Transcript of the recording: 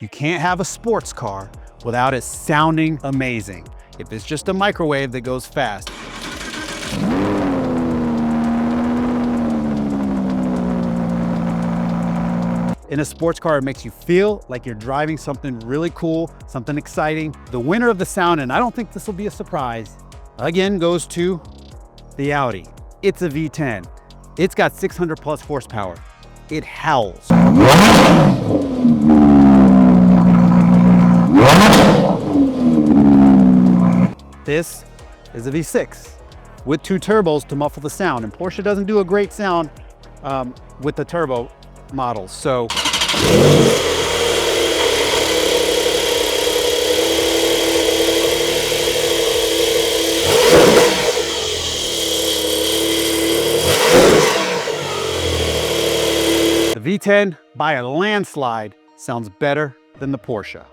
You can't have a sports car without it sounding amazing. If it's just a microwave that goes fast. In a sports car, it makes you feel like you're driving something really cool, something exciting. The winner of the sound, and I don't think this will be a surprise, again goes to the Audi. It's a V10. It's got 600 plus horsepower. It howls. This is a V6 with 2 turbos to muffle the sound, and Porsche doesn't do a great sound with the turbo models. So the V10 by a landslide sounds better than the Porsche.